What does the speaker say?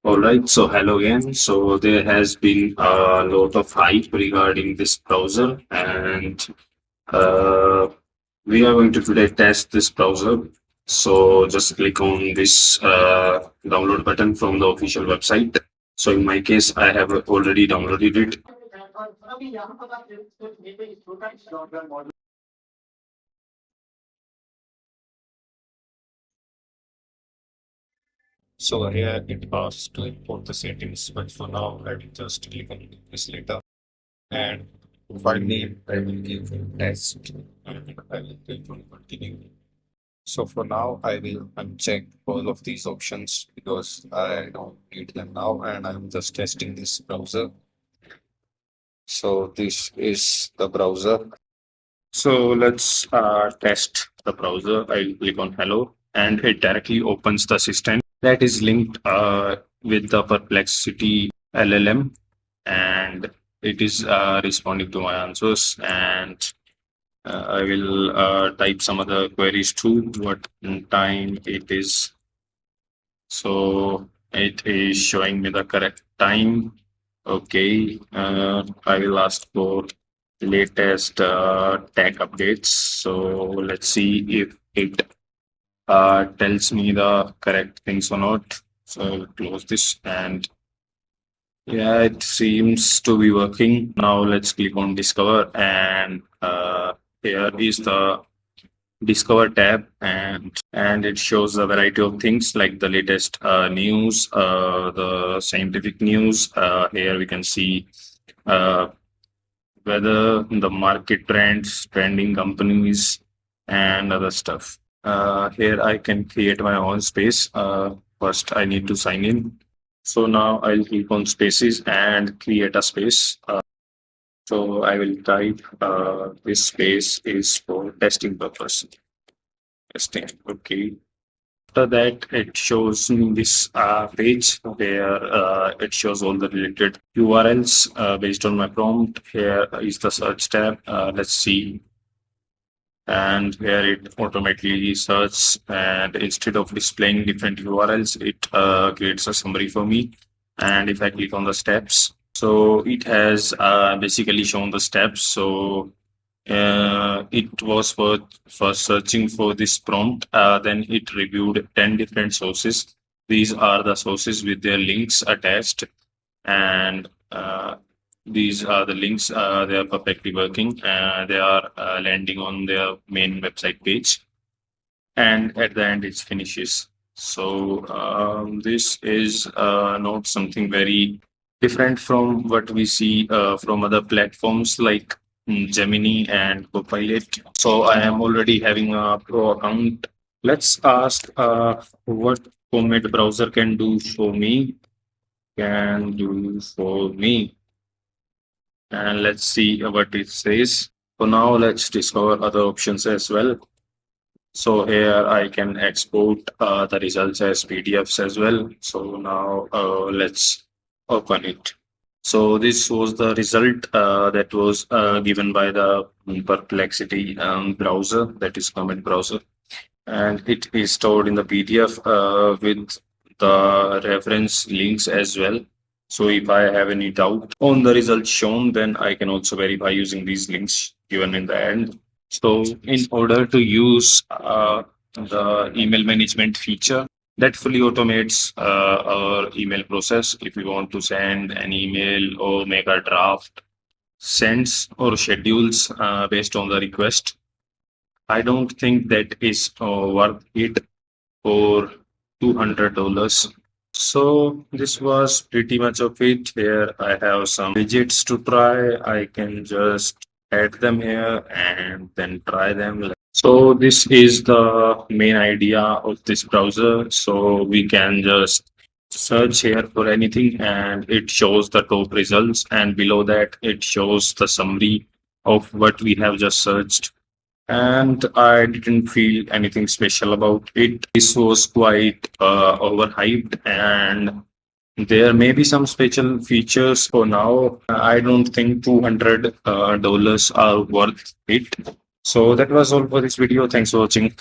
All right, so hello again. So there has been a lot of hype regarding this browser, and uh, we are going to today test this browser. So just click on this download button from the official website. So in my case, I have already downloaded it. So here it asks to import the settings, but for now I will just click on this later. And file name I will give test, and I will click on continue. So for now, I will uncheck all of these options because I don't need them now and I'm just testing this browser. So this is the browser. So let's test the browser. I'll click on hello and it directly opens the assistant that is linked with the Perplexity LLM, and it is responding to my answers, and I will type some other queries too, what time it is. So it is showing me the correct time. Okay, I will ask for latest tech updates. So let's see if it tells me the correct things or not. So I'll close this, and yeah, it seems to be working. Now let's click on discover, and here is the discover tab, and it shows a variety of things like the latest news, the scientific news. Here we can see uh, whether the market trends, trending companies, and other stuff. Here I can create my own space. First I need to sign in. So now I'll click on spaces and create a space. So I will type this space is for testing purpose. Testing. Okay. After that, it shows me this page where it shows all the related URLs based on my prompt. Here is the search tab. Let's see. And here it automatically searches, and instead of displaying different URLs, it creates a summary for me. And if I click on the steps, so it has basically shown the steps. So it was for searching for this prompt. Then it reviewed 10 different sources. These are the sources with their links attached, and these are the links. They are perfectly working. They are landing on their main website page, and at the end it finishes. So this is not something very different from what we see from other platforms like Gemini and Copilot. So I am already having a pro account. Let's ask what Comet browser can do for me. Can do for me, and let's see what it says. For now, let's discover other options as well. So here I can export the results as PDFs as well. So now let's open it. So this was the result that was given by the Perplexity browser, that is Comet browser, and it is stored in the PDF with the reference links as well. So if I have any doubt on the results shown, then I can also verify using these links given in the end. So in order to use the email management feature that fully automates our email process, if we want to send an email or make a draft, sends or schedules based on the request, I don't think that is worth it for $200. So this was pretty much of it. Here I have some widgets to try. I can just add them here and then try them. So this is the main idea of this browser. So we can just search here for anything and it shows the top results, and below that it shows the summary of what we have just searched, and I didn't feel anything special about it. This was quite overhyped, and there may be some special features for now. I don't think $200 are worth it. So that was all for this video. Thanks for watching.